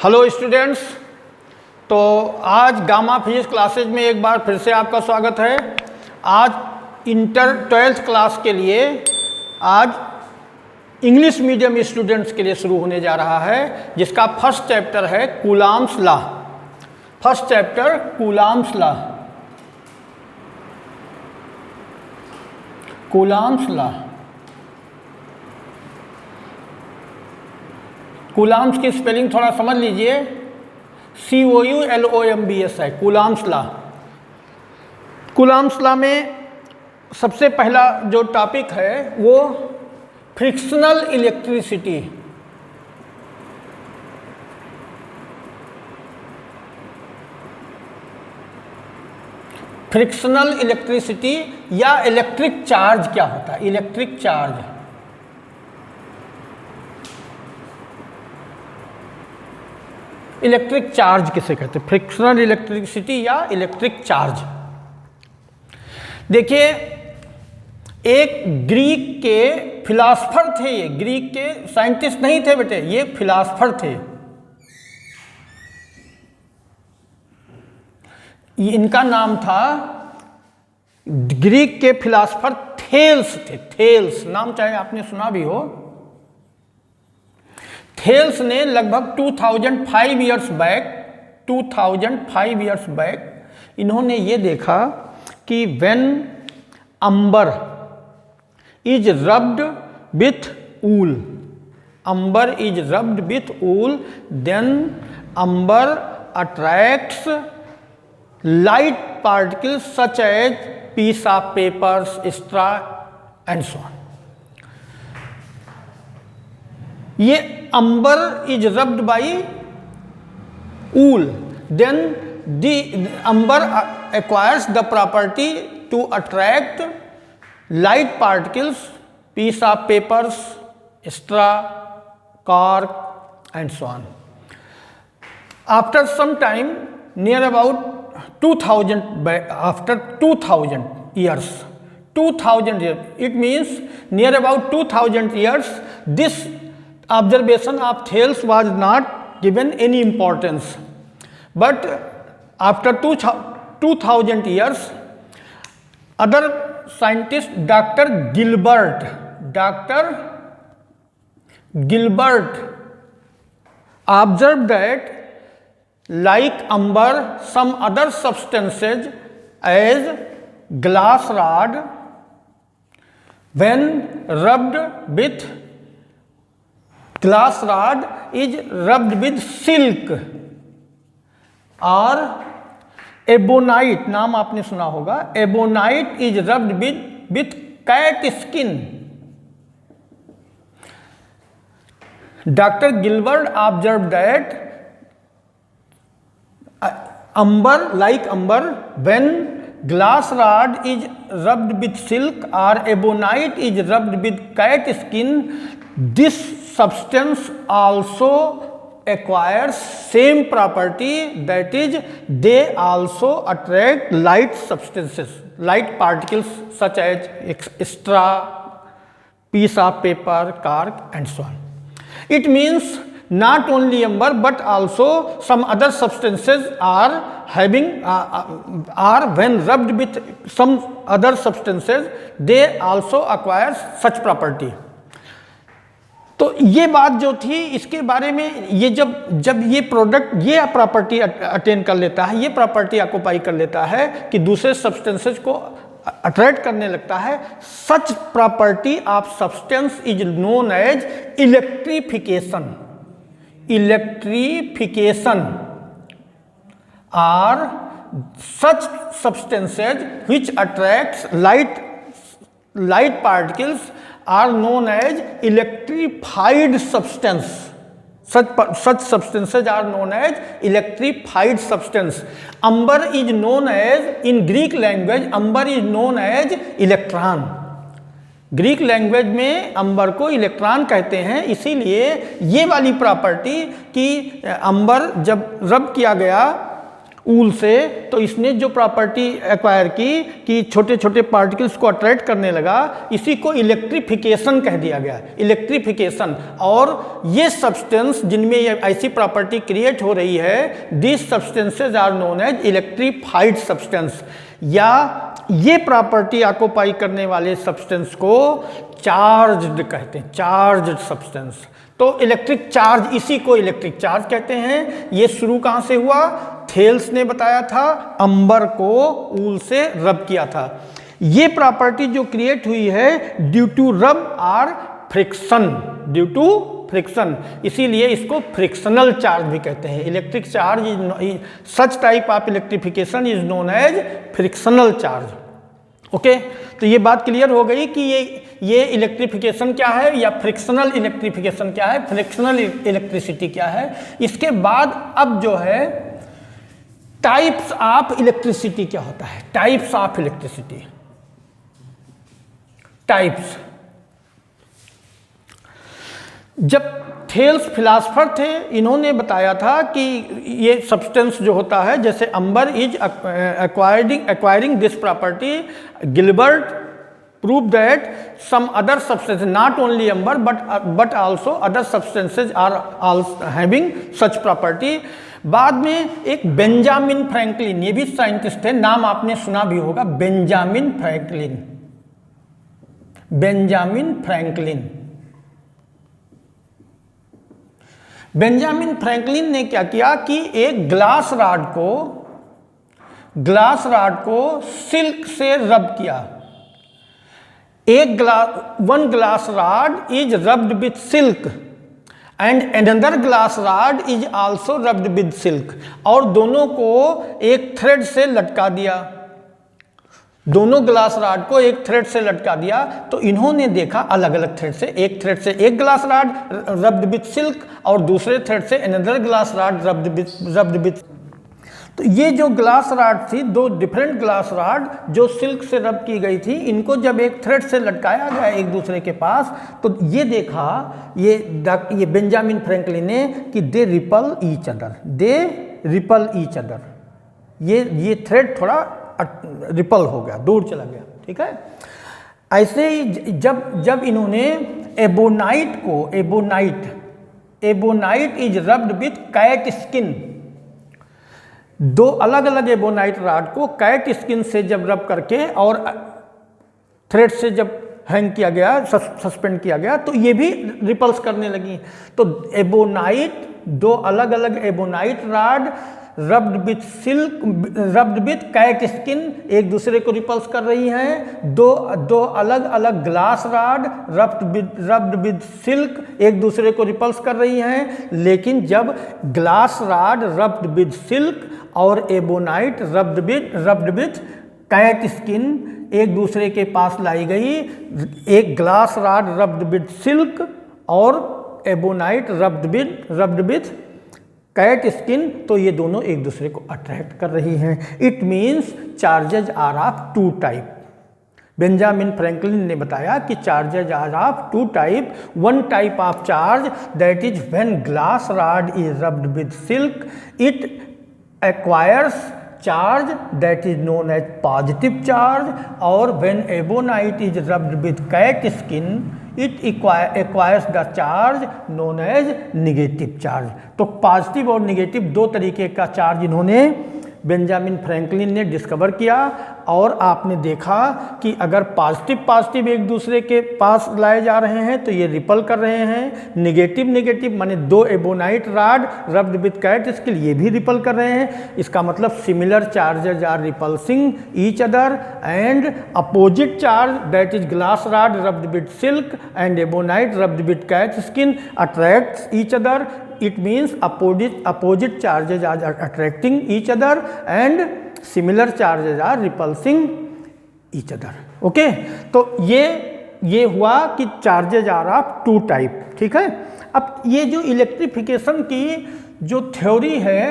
Hello students. तो आज gamma physics classes में एक बार फिर से आपका स्वागत है। आज इंटर 12th क्लास के लिए आज इंग्लिश मीडियम स्टूडेंट्स के लिए शुरू होने जा रहा है, जिसका फर्स्ट चैप्टर है Coulomb's law. First chapter Coulomb's law. Coulomb's law. Coulomb's की स्पेलिंग थोड़ा समझ लीजिए, COULOMBS है कूलॉम्स लॉ। कूलॉम्स लॉ में सबसे पहला जो टॉपिक है वो फ्रिक्शनल इलेक्ट्रिसिटी। फ्रिक्शनल इलेक्ट्रिसिटी या इलेक्ट्रिक चार्ज क्या होता है? Electric charge. इलेक्ट्रिक चार्ज किसे कहते हैं? फ्रिक्शनल इलेक्ट्रिसिटी या इलेक्ट्रिक चार्ज। देखिए, एक ग्रीक के फिलासफर थे। ये ग्रीक के साइंटिस्ट नहीं थे बेटे, ये फिलासफर थे। इनका नाम था, ग्रीक के फिलासफर थेल्स थे। थेल्स नाम चाहे आपने सुना भी हो। थेल्स ने लगभग 2005 ईयर्स बैक इन्होंने ये देखा कि when amber is rubbed with wool, amber is rubbed with wool, then amber attracts light particles such as piece of papers, straw and so on. ये amber is rubbed by wool, then the amber acquires the property to attract light particles, piece of papers, straw, cork and so on. After some time, near about 2000 years, 2000 years, it means near about 2000 years, this observation of Thales was not given any importance. But after 2000 years, other scientist Dr. Gilbert observed that like amber, some other substances as glass rod, when rubbed with glass rod is rubbed with silk, और ebonite नाम आपने सुना होगा, ebonite is rubbed with cat skin. Dr. Gilbert observed that like amber, when glass rod is rubbed with silk or ebonite is rubbed with cat skin, this substance also acquires same property, that is they also attract light substances, light particles such as straw, piece of paper, cork and so on. It means not only amber but also some other substances are having are when rubbed with some other substances, they also acquire such property. तो ये बात जो थी, इसके बारे में ये जब ये प्रोडक्ट ये प्रॉपर्टी अटेन कर लेता है, ये प्रॉपर्टी ऑक्युपाई कर लेता है कि दूसरे सब्सटेंसेस को अट्रैक्ट करने लगता है, such property of substance is known as electrification. Electrification are such substances which attracts light particles are known as electrified substance. Such substances are known as electrified substance. Amber is known as, in Greek language, amber is known as electron. Greek language में अंबर को electron कहते हैं। इसीलिए ये वाली property कि अंबर जब रब किया गया ऊल से, तो इसने जो प्रॉपर्टी एक्वायर की कि छोटे छोटे पार्टिकल्स को अट्रैक्ट करने लगा, इसी को इलेक्ट्रिफिकेशन कह दिया गया, इलेक्ट्रिफिकेशन। और ये सब्सटेंस जिनमें ये ऐसी प्रॉपर्टी क्रिएट हो रही है, this substances are known as electrified substance, या ये प्रॉपर्टी ऑक्यूपाई करने वाले सब्सटेंस को चार्ज्ड कहते हैं, चार्ज्ड सब्सटेंस। तो इलेक्ट्रिक चार्ज, इसी को इलेक्ट्रिक चार्ज कहते हैं। ये शुरू कहाँ से हुआ? थेल्स ने बताया था, अंबर को ऊल से रब किया था। ये प्रॉपर्टी जो क्रिएट हुई है due to rub or friction, due to friction, इसीलिए इसको फ्रिक्शनल चार्ज भी कहते हैं। Electric charge is such type of electrification is known as frictional charge. Okay, तो ये बात क्लियर हो गई कि ये इलेक्ट्रिफिकेशन क्या है या फ्रिक्शनल इलेक्ट्रिफिकेशन क्या है, फ्रिक्शनल इलेक्ट्रिसिटी क्या है। इसके बाद अब जो है टाइप्स ऑफ इलेक्ट्रिसिटी क्या होता है, टाइप्स ऑफ इलेक्ट्रिसिटी, टाइप्स। जब थेल्स फिलासफर थे, इन्होंने बताया था कि ये सब्सटेंस जो होता है, जैसे amber is acquiring this property, Gilbert prove that some other substance, not only amber but also other substances are also having such property. बाद में एक बेंजामिन फ्रैंकलिन, ये भी साइंटिस्ट है, नाम आपने सुना भी होगा, Benjamin Franklin, Benjamin Franklin. Benjamin Franklin ने क्या किया कि एक ग्लास रॉड को सिल्क से रब किया। One glass rod is rubbed with silk and another glass rod is also rubbed with silk, और दोनों को एक थ्रेड से लटका दिया, दोनों ग्लास रॉड को एक थ्रेड से लटका दिया। तो इन्होंने देखा अलग अलग थ्रेड से, एक थ्रेड से एक glass rod rubbed with silk और दूसरे थ्रेड से another glass rod rubbed with. तो ये जो ग्लास रॉड थी, दो डिफरेंट ग्लास रॉड जो सिल्क से रब की गई थी, इनको जब एक थ्रेड से लटकाया गया एक दूसरे के पास, तो ये देखा ये बेंजामिन फ्रैंकलिन ने कि दे रिपल ईच अदर, दे रिपल ईच अदर, ये थ्रेड थोड़ा रिपल हो गया, दूर चला गया, ठीक है। ऐसे ही जब इन्होंने ebonite is rubbed with cat skin, दो अलग अलग एबोनाइट रॉड को कैट स्किन से जब रब करके और थ्रेड से जब हैंग किया गया, सस्पेंड किया गया, तो ये भी रिपल्स करने लगी। तो एबोनाइट, दो अलग अलग ebonite rod rubbed with cat skin एक दूसरे को रिपल्स कर रही हैं। दो अलग अलग glass rod rubbed with silk एक दूसरे को रिपल्स कर रही हैं। लेकिन जब glass rod rubbed with silk और ebonite rubbed with cat skin एक दूसरे के पास लाई गई, एक glass rod rubbed with silk और ebonite rubbed with cat skin, तो ये दोनों एक दूसरे को अट्रैक्ट कर रही हैं। It means charges are of two type. Benjamin Franklin ने बताया कि charges are of two type. One type of charge that is when glass rod is rubbed with silk, it acquires charge that is known as positive charge, और when ebonite is rubbed with cat skin it acquires the charge known as negative charge. तो positive और negative दो तरीके का charge इन्होंने Benjamin Franklin ने discover किया। और आपने देखा कि अगर पॉजिटिव एक दूसरे के पास लाए जा रहे हैं तो ये रिपल कर रहे हैं, निगेटिव माने दो ebonite rod rubbed with cat skin ये भी रिपल कर रहे हैं। इसका मतलब similar charges are repelling each other, and opposite charge that is glass rod rubbed with silk and ebonite rubbed with cat skin attracts each other. It means opposite charges are attracting each other and similar charges are repulsing each other. Okay? तो ये हुआ कि charges are of two type, ठीक है। अब ये जो electrification की जो थ्योरी है,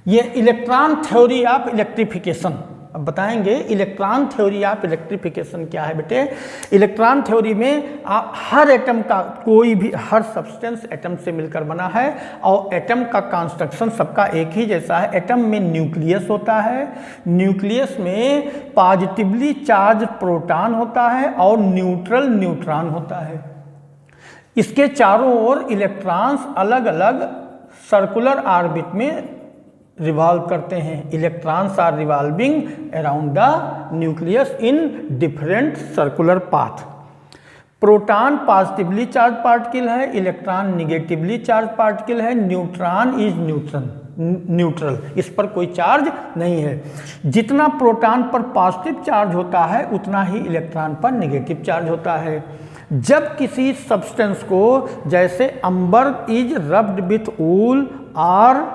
ये इलेक्ट्रॉन थ्योरी ऑफ इलेक्ट्रिफिकेशन, अब बताएंगे इलेक्ट्रॉन थ्योरी ऑफ इलेक्ट्रिफिकेशन क्या है बेटे। इलेक्ट्रॉन थ्योरी में हर एटम का कोई भी हर सब्सटेंस एटम से मिलकर बना है और एटम का कंस्ट्रक्शन सबका एक ही जैसा है। एटम में न्यूक्लियस होता है, न्यूक्लियस में पॉजिटिवली चार्ज प्रोटॉन होता है और न्यूट्रल न्यूट्रॉन होता है। इसके चारों ओर इलेक्ट्रॉन्स अलग अलग सर्कुलर ऑर्बिट में रिवॉल्व करते हैं। Electrons are revolving around the nucleus in different circular path. Proton positively charge particle है, इलेक्ट्रॉन निगेटिवली चार्ज पार्टिकल है, न्यूट्रॉन इज न्यूट्रल, इस पर कोई चार्ज नहीं है। जितना प्रोटॉन पर पॉजिटिव चार्ज होता है उतना ही इलेक्ट्रॉन पर नेगेटिव चार्ज होता है। जब किसी सब्सटेंस को, जैसे amber is rubbed with wool और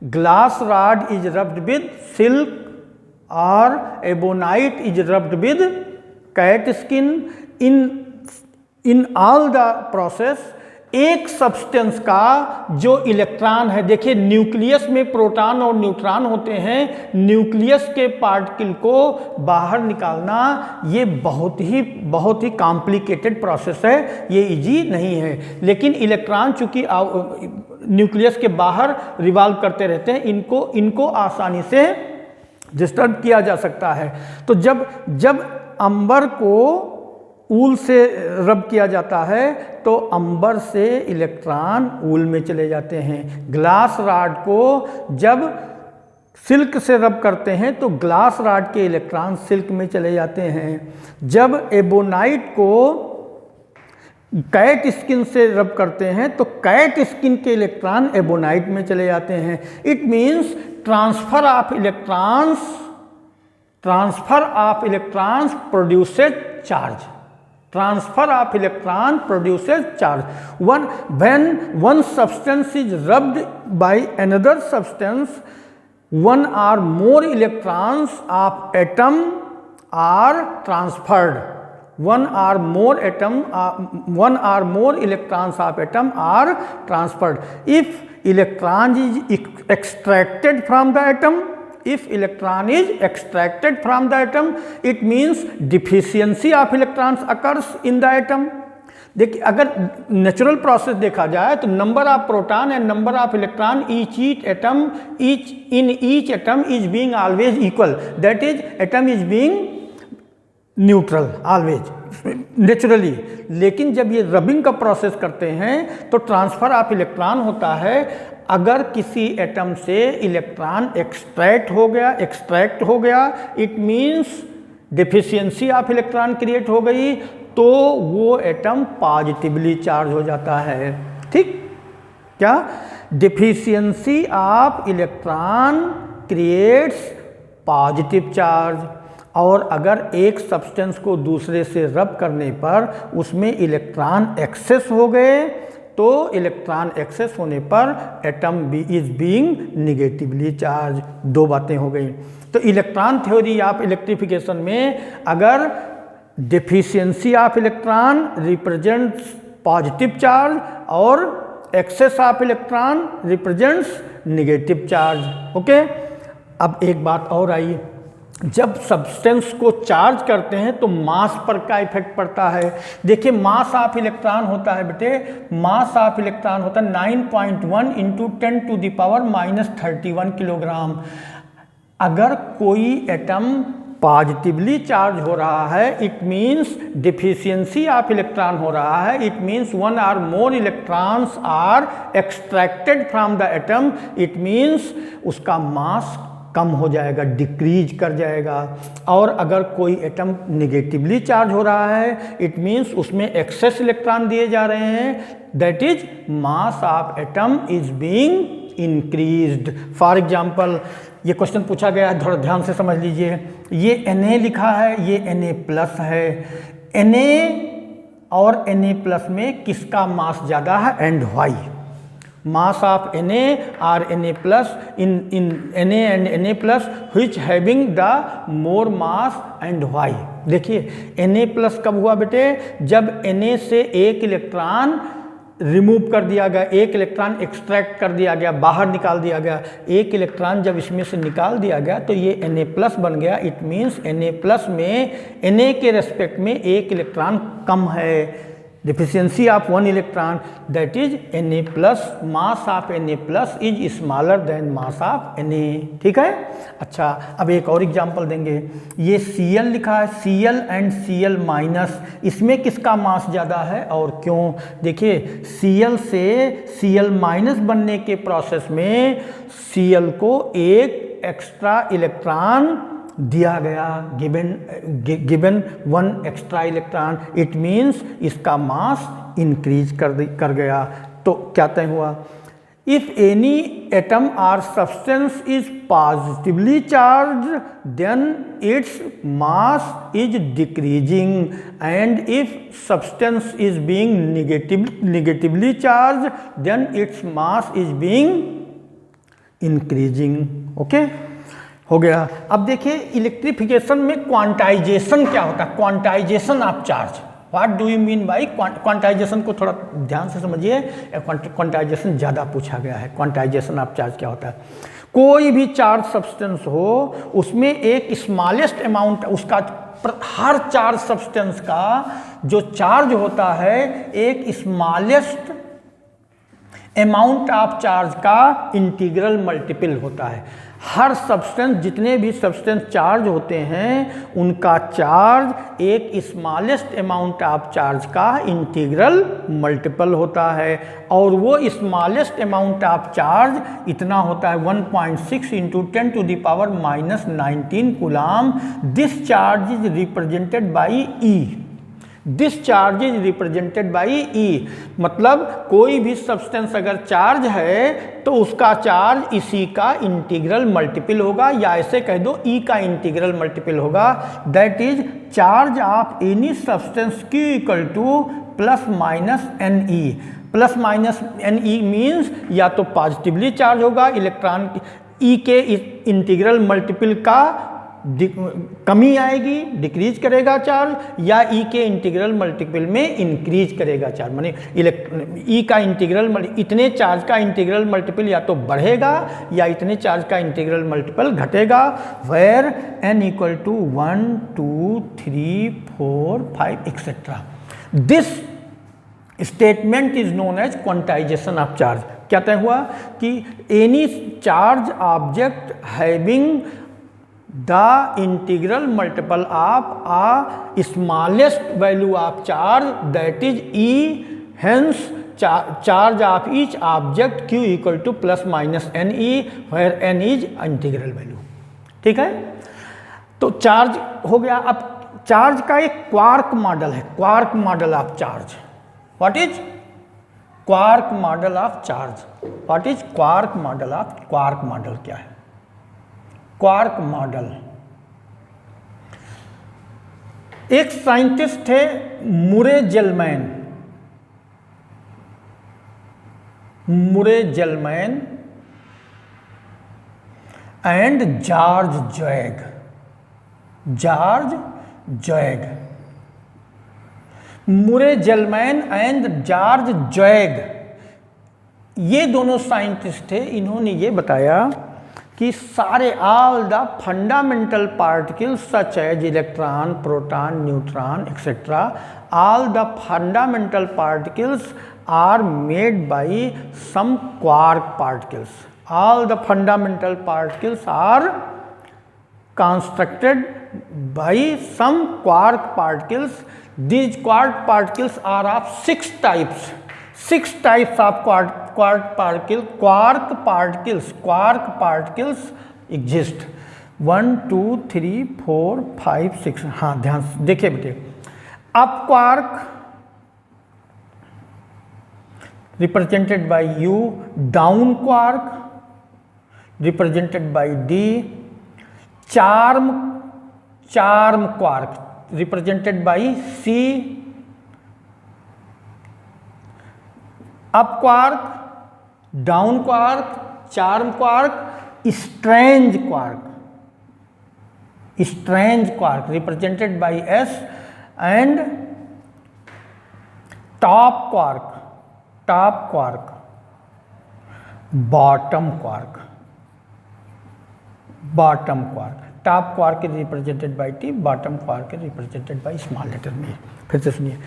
glass rod is rubbed with silk और ebonite is rubbed with cat skin, in all the process एक सब्सटेंस का जो इलेक्ट्रॉन है, देखिए न्यूक्लियस में प्रोटॉन और न्यूट्रॉन होते हैं, न्यूक्लियस के पार्टिकल को बाहर निकालना ये बहुत ही कॉम्प्लिकेटेड प्रोसेस है, ये इजी नहीं है। लेकिन इलेक्ट्रॉन चूंकि न्यूक्लियस के बाहर रिवॉल्व करते रहते हैं, इनको आसानी से डिस्टर्ब किया जा सकता है। तो जब अंबर को ऊल से रब किया जाता है तो अंबर से इलेक्ट्रॉन ऊल में चले जाते हैं। ग्लास रॉड को जब सिल्क से रब करते हैं तो ग्लास रॉड के इलेक्ट्रॉन सिल्क में चले जाते हैं। जब एबोनाइट को कैट स्किन से रब करते हैं तो कैट स्किन के इलेक्ट्रॉन एबोनाइट में चले जाते हैं। It means transfer of electrons produces charge. Transfer of electron produces charge. When one substance is rubbed by another substance, one or more electrons of atom are transferred. One or more electrons of atom are transferred. If electron is extracted from the atom, it means deficiency of electrons occurs in the atom. देखिए अगर natural process देखा जाए तो number of proton and number of electron each atom is being always equal, that is atom is being neutral always naturally. लेकिन जब ये rubbing का process करते हैं तो ट्रांसफर ऑफ इलेक्ट्रॉन होता है। अगर किसी एटम से इलेक्ट्रॉन एक्सट्रैक्ट हो गया, it means deficiency of electron create हो गई, तो वो एटम पॉजिटिवली चार्ज हो जाता है। ठीक, क्या deficiency of electron creates positive charge. और अगर एक सब्सटेंस को दूसरे से रब करने पर उसमें इलेक्ट्रॉन एक्सेस हो गए तो इलेक्ट्रॉन एक्सेस होने पर atom is being negatively charge. दो बातें हो गई। तो इलेक्ट्रॉन थ्योरी ऑफ इलेक्ट्रिफिकेशन में अगर deficiency of electron represents positive charge और excess of electron represents negative charge. Okay, अब एक बात और आई, जब सब्सटेंस को चार्ज करते हैं तो मास पर क्या इफेक्ट पड़ता है। देखिए मास ऑफ इलेक्ट्रॉन होता है बेटे, मास ऑफ इलेक्ट्रॉन होता है 9.1 × 10⁻³ किलोग्राम। अगर कोई एटम पॉजिटिवली चार्ज हो रहा है, it means deficiency of electron हो रहा है, it means one or more electrons are extracted from the atom, it means उसका मास कम हो जाएगा, डिक्रीज कर जाएगा। और अगर कोई एटम निगेटिवली चार्ज हो रहा है, इट मीन्स उसमें एक्सेस इलेक्ट्रॉन दिए जा रहे हैं, that is mass of atom is being increased. For example ये क्वेश्चन पूछा गया है, थोड़ा ध्यान से समझ लीजिए। ये Na लिखा है, ये Na+ है। Na और Na+ में किसका मास ज़्यादा है and why? Mass of Na or Na+ in Na and Na+ which having the more mass and why? देखिए Na+ कब हुआ बेटे? जब Na से एक इलेक्ट्रॉन रिमूव कर दिया गया, एक इलेक्ट्रॉन एक्सट्रैक्ट कर दिया गया, बाहर निकाल दिया गया। एक इलेक्ट्रॉन जब इसमें से निकाल दिया गया तो ये Na+ बन गया। इट मीन्स Na+ में Na के रेस्पेक्ट में एक इलेक्ट्रॉन कम है। Deficiency of 1 electron, that is Na+, mass of Na+ is smaller then mass of Na। ठीक है। अच्छा, अब एक और एग्जांपल देंगे। ये Cl लिखा है, Cl एंड Cl-, इसमें किसका मास ज़्यादा है और क्यों? देखिए, Cl से Cl- बनने के प्रोसेस में Cl को एक एक्स्ट्रा इलेक्ट्रॉन दिया गया, given 1 extra electron. It means इसका मास इंक्रीज कर गया। तो क्या तय हुआ? If any atom or substance is positively charge then its mass is decreasing, and if substance is being negatively charge then its mass is being increasing. Okay, हो गया। अब देखिए, इलेक्ट्रिफिकेशन में क्वांटाइजेशन क्या होता है? Quantization of charge, what do you mean by quantization? को थोड़ा ध्यान से समझिए, क्वांटाइजेशन ज़्यादा पूछा गया है। क्वांटाइजेशन ऑफ चार्ज क्या होता है? कोई भी चार्ज सब्सटेंस हो, उसमें एक स्मॉलेस्ट अमाउंट, उसका हर चार्ज सब्सटेंस का जो चार्ज होता है एक स्मॉलेस्ट अमाउंट ऑफ चार्ज का इंटीग्रल मल्टीपल होता है। हर सब्सटेंस, जितने भी सब्सटेंस चार्ज होते हैं उनका चार्ज एक स्मॉलेस्ट अमाउंट ऑफ चार्ज का इंटीग्रल मल्टीपल होता है, और वो स्मॉलेस्ट अमाउंट ऑफ चार्ज इतना होता है 1.6 × 10⁻⁻19 coulomb. This charge is represented by E। This charge is represented by E, मतलब कोई भी सब्सटेंस अगर चार्ज है तो उसका चार्ज इसी का इंटीग्रल मल्टीपल होगा, या ऐसे कह दो E का इंटीग्रल मल्टीपल होगा। That is charge of any substance Q = ±Ne। ±Ne means या तो पॉजिटिवली चार्ज होगा इलेक्ट्रॉन, E के इंटीग्रल मल्टीपल का कमी आएगी, डिक्रीज करेगा चार्ज, या E के इंटीग्रल मल्टीपल में इंक्रीज करेगा चार्ज। माने E का इंटीग्रल, इतने चार्ज का इंटीग्रल मल्टीपल या तो बढ़ेगा या इतने चार्ज का इंटीग्रल मल्टीपल घटेगा। Where n = 1 2 3 4 5 etcetera. This statement is known as quantization of charge. क्या तय हुआ कि any charge object having the integral multiple of a smallest value of charge, that is E, hence charge of each object Q = ±Ne, where n is integral value। ठीक है, तो charge हो गया। अब चार्ज का एक क्वार्क मॉडल है, quark model of charge. What is quark model of charge? What is quark model of, quark model क्या है? क्वार्क मॉडल, एक साइंटिस्ट थे मुरे जेलमैन एंड जॉर्ज ज़्वेग। मुरे जेलमैन एंड जॉर्ज ज़्वेग, ये दोनों साइंटिस्ट थे। इन्होंने ये बताया कि सारे all the fundamental particles such as electron, proton, neutron etcetera, all the fundamental particles are made by some quark particles. All the fundamental particles are constructed by some quark particles. These quark particles are of 6 types. 6 types of quark particles exist. 1 2 3 4 5 6। हाँ, ध्यान से देखिए बेटे। Up quark represented by U, down quark represented by D, charm quark represented by C, up quark, down quark, charm quark, strange quark represented by S, and top top quark, bottom quark, bottom quark. Top quark is represented by T, bottom quark is represented by small letter m. फिर से सुनिए,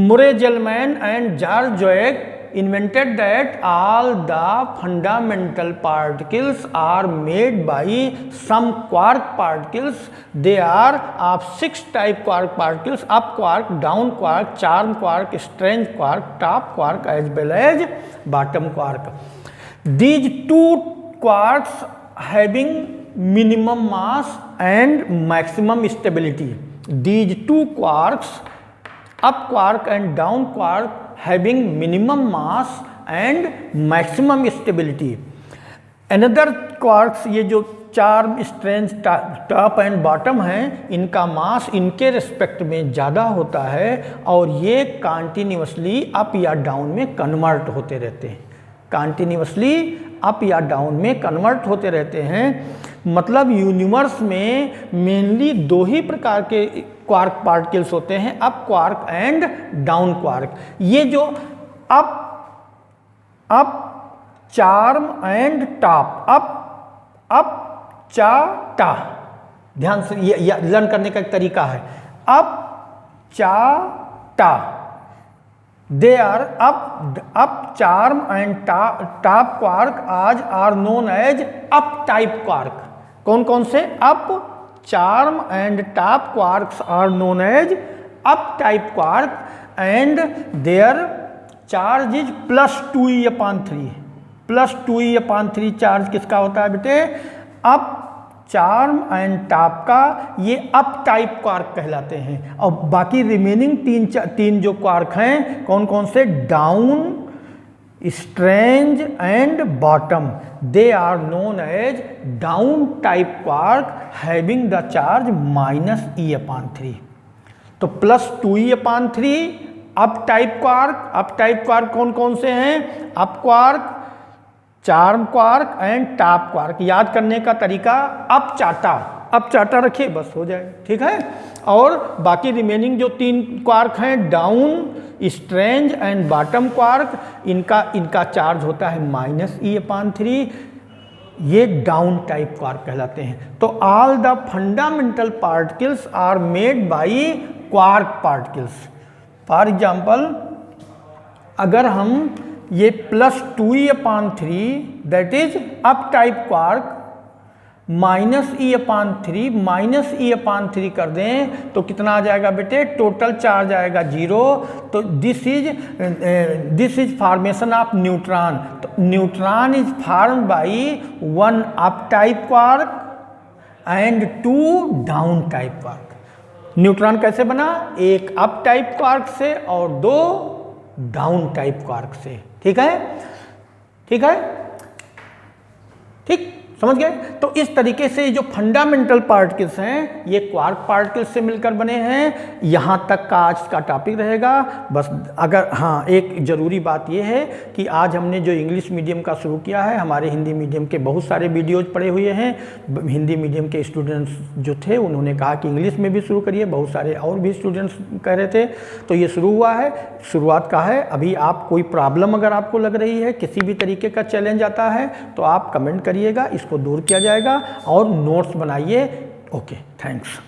Murray Gell-Mann and George Joyce invented that all the fundamental particles are made by some quark particles. They are of 6 type quark particles: up quark, down quark, charm quark, strange quark, top quark as well as bottom quark. These two quarks having minimum mass and maximum stability. These two quarks, up quark and down quark, having minimum mass and maximum stability. Another quarks, ये जो charm, strange, top and bottom हैं, इनका मास इनके respect में ज़्यादा होता है और ये कॉन्टिन्यूसली अप या डाउन में कन्वर्ट होते रहते हैं, कॉन्टिन्यूसली अप या डाउन में कन्वर्ट होते रहते हैं। मतलब यूनिवर्स में मेनली 2 ही प्रकार के क्वार्क पार्टिकल्स होते हैं, up quark and down quark. ये जो up charm and top, up चा टा, ध्यान से ये लर्न करने का एक तरीका है। अप चा टा, they are up charm and top quark are known as up type quark. कौन कौन से? up charm and top quarks are known as up type quark and their charge is +2e/3. +2e/3 charge किसका होता है बेटे? Up charm and top का ये up type quark कहलाते हैं। और बाकी रिमेनिंग तीन जो क्वार्क हैं कौन कौन से? Down, strange and bottom, they are known as down type quark having the charge -e/3। तो +2e/3 up type quark. Up type quark कौन कौन से हैं? Up quark, charm quark and top quark. याद करने का तरीका अप चाटा रखिए, बस हो जाए, ठीक है। और बाकी रिमेनिंग जो 3 क्वार्क हैं, down, strange and bottom quark, इनका चार्ज होता है -e/3। ये डाउन टाइप क्वार्क कहलाते हैं। तो all the fundamental particles are made by quark particles. For example, अगर हम ये +2e/3 that is up type quark -e/3 कर दें तो कितना आ जाएगा बेटे? टोटल चार्ज आएगा 0। तो this is formation of neutron. तो neutron is form by 1 up type quark and 2 down type quark. Neutron कैसे बना? 1 अप टाइप क्वार्क से और 2 डाउन टाइप क्वार्क से। ठीक है, ठीक है, ठीक, समझ गए? तो इस तरीके से जो फंडामेंटल पार्टिकल्स हैं ये क्वार्क पार्टिकल्स से मिलकर बने हैं। यहाँ तक का आज का टॉपिक रहेगा। बस अगर हाँ, एक ज़रूरी बात ये है कि आज हमने जो इंग्लिश मीडियम का शुरू किया है, हमारे हिंदी मीडियम के बहुत सारे वीडियोज पड़े हुए हैं। हिंदी मीडियम के स्टूडेंट्स जो थे उन्होंने कहा कि इंग्लिश में भी शुरू करिए, बहुत सारे और भी स्टूडेंट्स कह रहे थे। तो ये शुरू हुआ है, शुरुआत का है। अभी आप कोई प्रॉब्लम अगर आपको लग रही है, किसी भी तरीके का चैलेंज आता है तो आप कमेंट करिएगा, इसको दूर किया जाएगा और नोट्स बनाइए। Okay, thanks.